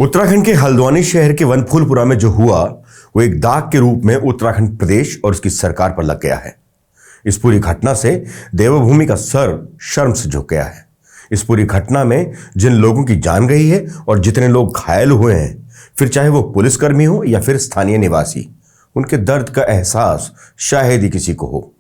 उत्तराखंड के हल्द्वानी शहर के वनफूलपुरा में जो हुआ वो एक दाग के रूप में उत्तराखंड प्रदेश और उसकी सरकार पर लग गया है। इस पूरी घटना से देवभूमि का सर शर्म से झुक गया है। इस पूरी घटना में जिन लोगों की जान गई है और जितने लोग घायल हुए हैं, फिर चाहे वो पुलिसकर्मी हो या फिर स्थानीय निवासी, उनके दर्द का एहसास शायद ही किसी को हो।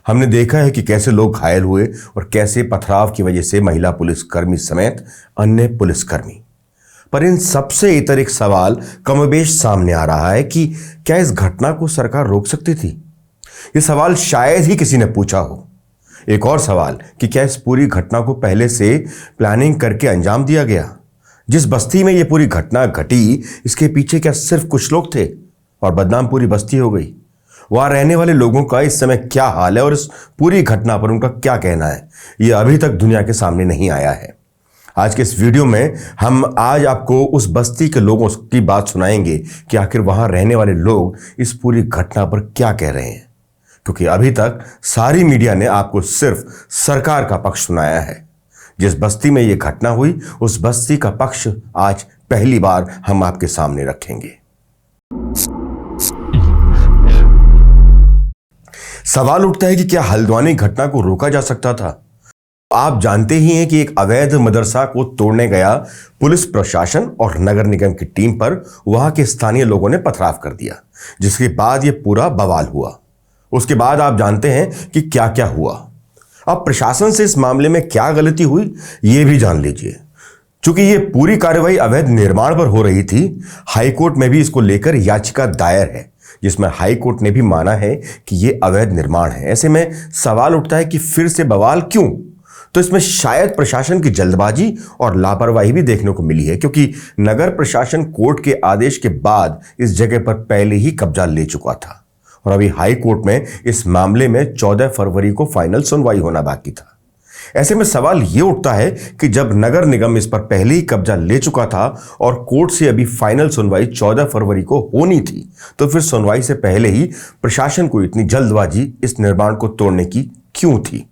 हमने देखा है कि कैसे लोग घायल हुए और कैसे पथराव की वजह से महिला पुलिसकर्मी समेत अन्य पुलिसकर्मी। पर इन सबसे इतर एक सवाल कमोबेश सामने आ रहा है कि क्या इस घटना को सरकार रोक सकती थी? यह सवाल शायद ही किसी ने पूछा हो। एक और सवाल कि क्या इस पूरी घटना को पहले से प्लानिंग करके अंजाम दिया गया? जिस बस्ती में यह पूरी घटना घटी, इसके पीछे क्या सिर्फ कुछ लोग थे और बदनाम पूरी बस्ती हो गई? वहां रहने वाले लोगों का इस समय क्या हाल है और इस पूरी घटना पर उनका क्या कहना है, यह अभी तक दुनिया के सामने नहीं आया है। आज के इस वीडियो में हम आज आपको उस बस्ती के लोगों की बात सुनाएंगे कि आखिर वहां रहने वाले लोग इस पूरी घटना पर क्या कह रहे हैं, क्योंकि अभी तक सारी मीडिया ने आपको सिर्फ सरकार का पक्ष सुनाया है। जिस बस्ती में यह घटना हुई, उस बस्ती का पक्ष आज पहली बार हम आपके सामने रखेंगे। सवाल उठता है कि क्या हल्द्वानी घटना को रोका जा सकता था? आप जानते ही हैं कि एक अवैध मदरसा को तोड़ने गया पुलिस प्रशासन और नगर निगम की टीम पर वहां के स्थानीय लोगों ने पथराव कर दिया, जिसके बाद यह पूरा बवाल हुआ। उसके बाद आप जानते हैं कि क्या क्या हुआ। अब प्रशासन से इस मामले में क्या गलती हुई, यह भी जान लीजिए। चूंकि यह पूरी कार्रवाई अवैध निर्माण पर हो रही थी, हाईकोर्ट में भी इसको लेकर याचिका दायर है, जिसमें हाई कोर्ट ने भी माना है कि यह अवैध निर्माण है। ऐसे में सवाल उठता है कि फिर से बवाल क्यों? तो इसमें शायद प्रशासन की जल्दबाजी और लापरवाही भी देखने को मिली है, क्योंकि नगर प्रशासन कोर्ट के आदेश के बाद इस जगह पर पहले ही कब्जा ले चुका था और अभी हाई कोर्ट में इस मामले में 14 फरवरी को फाइनल सुनवाई होना बाकी था। ऐसे में सवाल यह उठता है कि जब नगर निगम इस पर पहले ही कब्जा ले चुका था और कोर्ट से अभी फाइनल सुनवाई 14 फरवरी को होनी थी, तो फिर सुनवाई से पहले ही प्रशासन को इतनी जल्दबाजी इस निर्माण को तोड़ने की क्यों थी?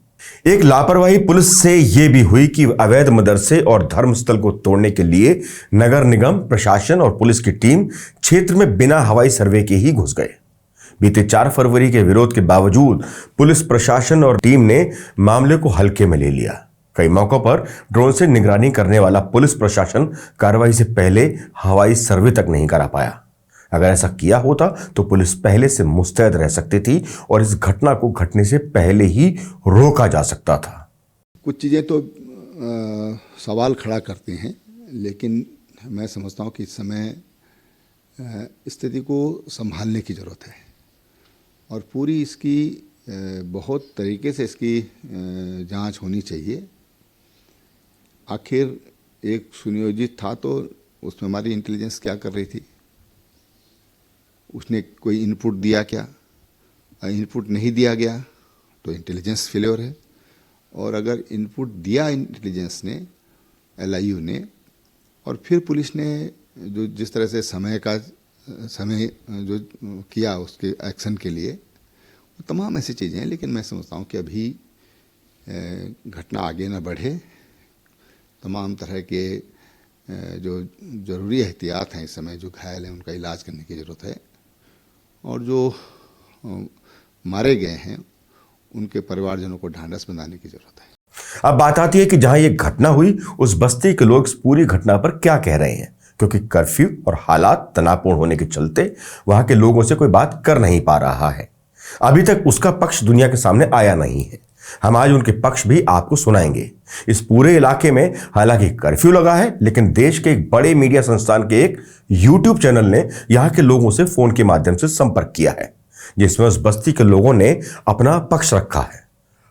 एक लापरवाही पुलिस से यह भी हुई कि अवैध मदरसे और धर्मस्थल को तोड़ने के लिए नगर निगम, प्रशासन और पुलिस की टीम क्षेत्र में बिना हवाई सर्वे के ही घुस गए। बीते 4 फरवरी के विरोध के बावजूद पुलिस प्रशासन और टीम ने मामले को हल्के में ले लिया। कई मौकों पर ड्रोन से निगरानी करने वाला पुलिस प्रशासन कार्रवाई से पहले हवाई सर्वे तक नहीं करा पाया। अगर ऐसा किया होता तो पुलिस पहले से मुस्तैद रह सकती थी और इस घटना को घटने से पहले ही रोका जा सकता था। कुछ चीज़ें तो सवाल खड़ा करती हैं, लेकिन मैं समझता हूँ कि इस समय स्थिति को संभालने की ज़रूरत है और पूरी इसकी बहुत तरीके से इसकी जांच होनी चाहिए। आखिर एक सुनियोजित था तो उसमें हमारी इंटेलिजेंस क्या कर रही थी? उसने कोई इनपुट दिया क्या? इनपुट नहीं दिया गया तो इंटेलिजेंस फेल्योर है। और अगर इनपुट दिया इंटेलिजेंस ने, LIU ने, और फिर पुलिस ने जो जिस तरह से समय जो किया उसके एक्शन के लिए, वो तमाम ऐसी चीज़ें हैं। लेकिन मैं समझता हूँ कि अभी घटना आगे न बढ़े। तमाम तरह के जो ज़रूरी एहतियात हैं इस समय, जो घायल हैं उनका इलाज करने की ज़रूरत है और जो मारे गए हैं उनके परिवारजनों को ढांढस बंधाने की ज़रूरत है। अब बात आती है कि जहां ये घटना हुई उस बस्ती के लोग इस पूरी घटना पर क्या कह रहे हैं, क्योंकि कर्फ्यू और हालात तनावपूर्ण होने के चलते वहां के लोगों से कोई बात कर नहीं पा रहा है। अभी तक उसका पक्ष दुनिया के सामने आया नहीं है। हम आज उनके पक्ष भी आपको सुनाएंगे। इस पूरे इलाके में हालांकि कर्फ्यू लगा है, लेकिन देश के एक बड़े मीडिया संस्थान के एक YouTube चैनल ने यहां के लोगों से फोन के माध्यम से संपर्क किया है, जिसमें उस बस्ती के लोगों ने अपना पक्ष रखा है।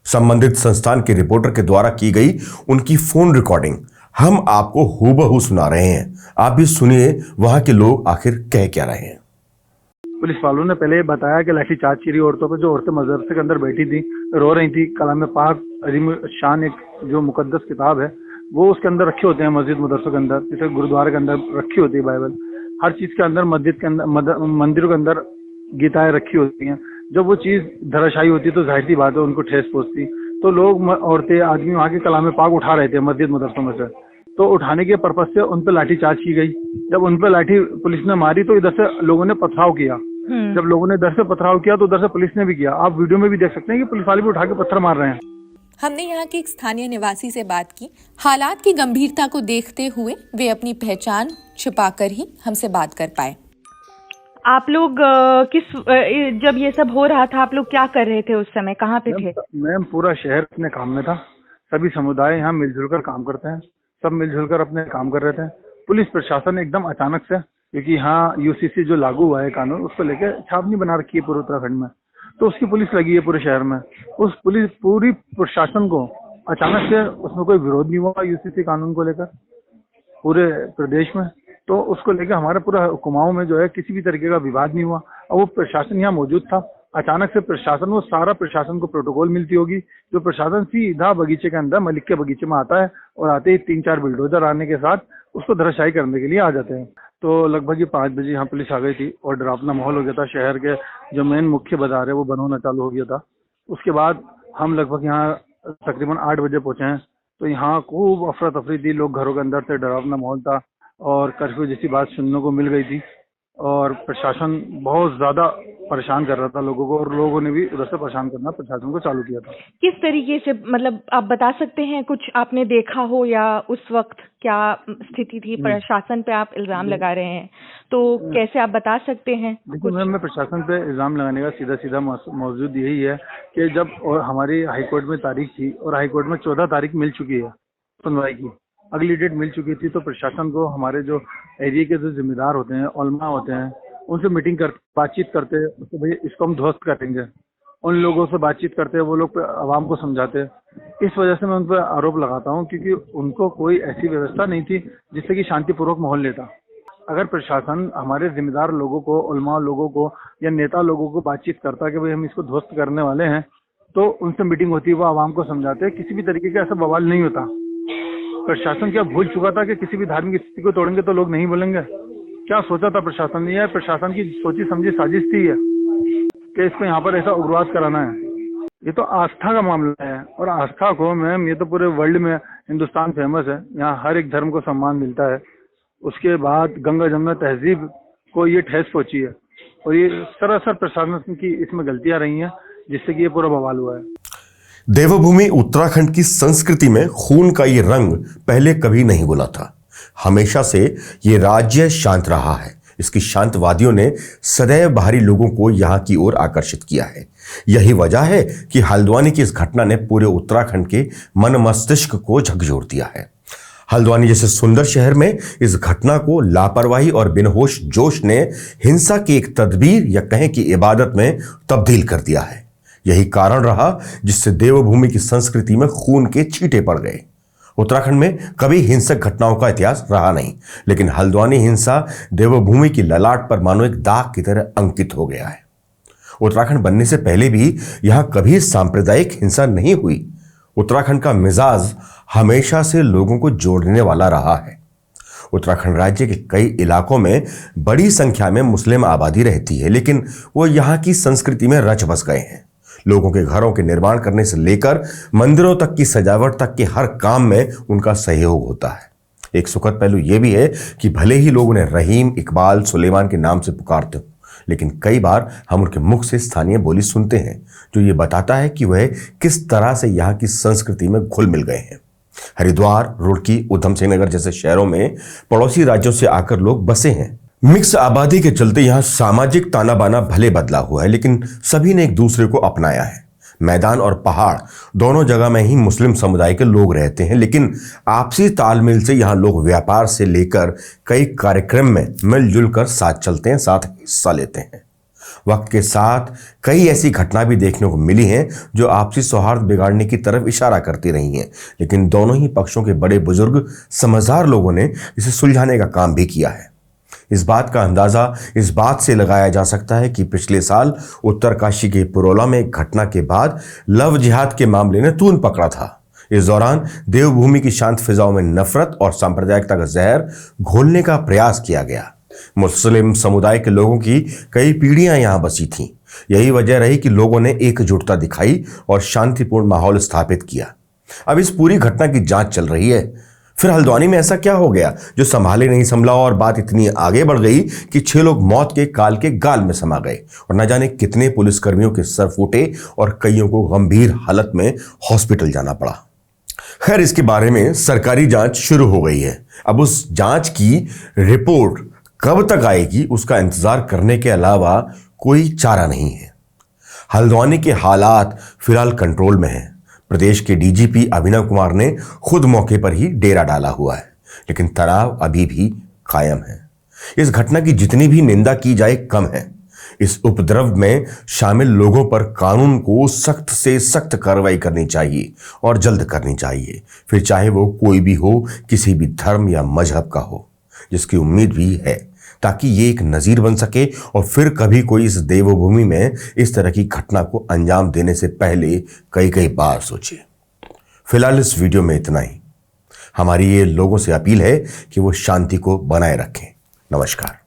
संबंधित संस्थान के रिपोर्टर के द्वारा की गई उनकी फोन रिकॉर्डिंग हम आपको हूबहू सुना रहे हैं। आप भी सुनिए वहां के लोग आखिर कह क्या रहे हैं। पुलिस वालों ने पहले बताया कि लाठीचार्ज की औरतों पर, जो औरतें मदरसे के अंदर बैठी थी, रो रही थी। कलाम पाक अजीम शान एक जो मुकद्दस किताब है वो उसके अंदर रखे होते हैं, मस्जिद मदरसों के अंदर, जैसे गुरुद्वारे के अंदर रखी होती है बाइबल। हर चीज के अंदर, मस्जिद के अंदर, मंदिरों के अंदर गीताएं रखी होती हैं। जब वो चीज धराशायी होती तो जाहिर सी बात है उनको ठेस पहुंचती। तो लोग औरतें आदमी वहाँ के कलाम पाक उठा रहे थे मस्जिद मदरसों में से, तो उठाने के पर्पज से उन पर लाठीचार्ज की गई। जब उन पर लाठी पुलिस ने मारी तो इधर से लोगों ने पथराव किया। जब लोगों ने इधर से पथराव किया तो उधर से पुलिस ने भी किया। आप वीडियो में भी देख सकते हैं कि पुलिस वाले भी उठा के पत्थर मार रहे हैं। हमने यहाँ के एक स्थानीय निवासी से बात की। हालात की गंभीरता को देखते हुए वे अपनी पहचान छिपाकर ही हमसे बात कर पाए। आप लोग जब ये सब हो रहा था आप लोग क्या कर रहे थे उस समय, कहाँ पे थे? मैम पूरा शहर अपने काम में था, सभी समुदाय यहाँ मिलजुल कर काम करते हैं, सब मिलजुल कर अपने काम कर रहे थे। पुलिस प्रशासन एकदम अचानक से, क्योंकि यहाँ यूसीसी जो लागू हुआ है कानून, उसको लेकर छावनी बना रखी है पूरे उत्तराखंड में, तो उसकी पुलिस लगी है पूरे शहर में। उस पुलिस पूरी प्रशासन को अचानक से उसमें कोई विरोध नहीं हुआ यूसीसी कानून को लेकर पूरे प्रदेश में, तो उसको लेकर हमारे पूरा कुमाऊं में जो है किसी भी तरीके का विवाद नहीं हुआ। और वो प्रशासन यहाँ मौजूद था। अचानक से प्रशासन, वो सारा प्रशासन को प्रोटोकॉल मिलती होगी, जो प्रशासन सीधा बगीचे के अंदर मलिक के बगीचे में आता है और आते ही 3-4 बुलडोजर आने के साथ उसको धराशायी करने के लिए आ जाते हैं। तो लगभग ही 5 बजे यहाँ पुलिस आ गई थी और डरावना माहौल हो गया था। शहर के जो मेन मुख्य बाजार है वो बंद होना चालू हो गया था। उसके बाद हम लगभग यहाँ तकरीबन 8 बजे पहुंचे हैं, तो यहाँ खूब अफरा तफरी थी, लोग घरों के अंदर थे, डरावना माहौल था और कर्फ्यू जैसी बात सुनने को मिल गई थी और प्रशासन बहुत ज्यादा परेशान कर रहा था लोगों को, और लोगों ने भी उधर से परेशान करना प्रशासन को चालू किया था। किस तरीके से, मतलब आप बता सकते हैं कुछ आपने देखा हो या उस वक्त क्या स्थिति थी? प्रशासन पे आप इल्जाम लगा रहे हैं तो कैसे आप बता सकते हैं? देखिए मैम, मैं प्रशासन पे इल्जाम लगाने का सीधा मौजूद यही है कि जब और हमारी हाईकोर्ट में तारीख थी और हाईकोर्ट में 14 तारीख मिल चुकी है सुनवाई की, अगली डेट मिल चुकी थी, तो प्रशासन को हमारे जो एरिया के जो जिम्मेदार होते हैं, उलमा होते हैं, उनसे मीटिंग कर बातचीत करते, तो भैया इसको हम ध्वस्त करेंगे, उन लोगों से बातचीत करते, वो लोग आवाम को समझाते। इस वजह से मैं उन पर आरोप लगाता हूँ, क्योंकि उनको कोई ऐसी व्यवस्था नहीं थी जिससे कि शांतिपूर्वक माहौल लेता। अगर प्रशासन हमारे जिम्मेदार लोगों को, उलमा लोगों को या नेता लोगों को बातचीत करता कि भाई हम इसको ध्वस्त करने वाले हैं, तो उनसे मीटिंग होती, वो आवाम को समझाते, किसी भी तरीके का ऐसा बवाल नहीं होता। प्रशासन क्या भूल चुका था कि किसी भी धार्मिक स्थिति को तोड़ेंगे तो लोग नहीं बोलेंगे? क्या सोचा था प्रशासन ने? यह प्रशासन की सोची समझी साजिश थी कि इसको यहाँ पर ऐसा उग्रवाद कराना है। ये तो आस्था का मामला है, और आस्था को मैम, ये तो पूरे वर्ल्ड में हिंदुस्तान फेमस है, यहाँ हर एक धर्म को सम्मान मिलता है। उसके बाद गंगा जमुना तहजीब को ये ठेस पहुंची है, और ये सरासर प्रशासन की इसमें गलतियां रही हैं, जिससे कि ये पूरा बवाल हुआ है। देवभूमि उत्तराखंड की संस्कृति में खून का ये रंग पहले कभी नहीं घुला था। हमेशा से ये राज्य शांत रहा है। इसकी शांतवादियों ने सदैव बाहरी लोगों को यहाँ की ओर आकर्षित किया है। यही वजह है कि हल्द्वानी की इस घटना ने पूरे उत्तराखंड के मन मस्तिष्क को झकझोर दिया है। हल्द्वानी जैसे सुंदर शहर में इस घटना को लापरवाही और बेहोश जोश ने हिंसा की एक तदबीर या कहें कि इबादत में तब्दील कर दिया है। यही कारण रहा जिससे देवभूमि की संस्कृति में खून के छींटे पड़ गए। उत्तराखंड में कभी हिंसक घटनाओं का इतिहास रहा नहीं, लेकिन हल्द्वानी हिंसा देवभूमि की ललाट पर मानो एक दाग की तरह अंकित हो गया है। उत्तराखंड बनने से पहले भी यहां कभी सांप्रदायिक हिंसा नहीं हुई। उत्तराखंड का मिजाज हमेशा से लोगों को जोड़ने वाला रहा है। उत्तराखंड राज्य के कई इलाकों में बड़ी संख्या में मुस्लिम आबादी रहती है, लेकिन वो यहाँ की संस्कृति में रच बस गए हैं। लोगों के घरों के निर्माण करने से लेकर मंदिरों तक की सजावट तक के हर काम में उनका सहयोग होता है। एक सुखद पहलू यह भी है कि भले ही लोग उन्हें रहीम, इकबाल, सुलेमान के नाम से पुकारते हो, लेकिन कई बार हम उनके मुख से स्थानीय बोली सुनते हैं, जो ये बताता है कि वह किस तरह से यहाँ की संस्कृति में घुल मिल गए हैं। हरिद्वार, रुड़की, उधम सिंह नगर जैसे शहरों में पड़ोसी राज्यों से आकर लोग बसे हैं। मिक्स आबादी के चलते यहाँ सामाजिक ताना बाना भले बदला हुआ है, लेकिन सभी ने एक दूसरे को अपनाया है। मैदान और पहाड़ दोनों जगह में ही मुस्लिम समुदाय के लोग रहते हैं, लेकिन आपसी तालमेल से यहाँ लोग व्यापार से लेकर कई कार्यक्रम में मिलजुल कर साथ चलते हैं, साथ हिस्सा लेते हैं। वक्त के साथ कई ऐसी घटना भी देखने को मिली हैं जो आपसी सौहार्द बिगाड़ने की तरफ इशारा करती रही हैं, लेकिन दोनों ही पक्षों के बड़े बुजुर्ग समझदार लोगों ने इसे सुलझाने का काम भी किया है। इस बात का अंदाजा इस बात से लगाया जा सकता है कि पिछले साल उत्तरकाशी के पुरोला में एक घटना के बाद लव जिहाद के मामले ने तून पकड़ा था। इस दौरान देवभूमि की शांत फिजाओं में नफरत और सांप्रदायिकता का जहर घोलने का प्रयास किया गया। मुस्लिम समुदाय के लोगों की कई पीढ़ियां यहां बसी थीं, यही वजह रही कि लोगों ने एकजुटता दिखाई और शांतिपूर्ण माहौल स्थापित किया। अब इस पूरी घटना की जांच चल रही है। फिर हल्द्वानी में ऐसा क्या हो गया जो संभाले नहीं संभला और बात इतनी आगे बढ़ गई कि 6 लोग मौत के काल के गाल में समा गए और न जाने कितने पुलिसकर्मियों के सर फूटे और कईयों को गंभीर हालत में हॉस्पिटल जाना पड़ा। खैर, इसके बारे में सरकारी जांच शुरू हो गई है। अब उस जांच की रिपोर्ट कब तक आएगी उसका इंतजार करने के अलावा कोई चारा नहीं है। हल्द्वानी के हालात फिलहाल कंट्रोल में हैं। प्रदेश के डीजीपी अभिनव कुमार ने खुद मौके पर ही डेरा डाला हुआ है, लेकिन तनाव अभी भी कायम है। इस घटना की जितनी भी निंदा की जाए कम है। इस उपद्रव में शामिल लोगों पर कानून को सख्त से सख्त कार्रवाई करनी चाहिए और जल्द करनी चाहिए, फिर चाहे वो कोई भी हो, किसी भी धर्म या मजहब का हो, जिसकी उम्मीद भी है, ताकि ये एक नजीर बन सके और फिर कभी कोई इस देवभूमि में इस तरह की घटना को अंजाम देने से पहले कई बार सोचे। फिलहाल इस वीडियो में इतना ही। हमारी ये लोगों से अपील है कि वो शांति को बनाए रखें। नमस्कार।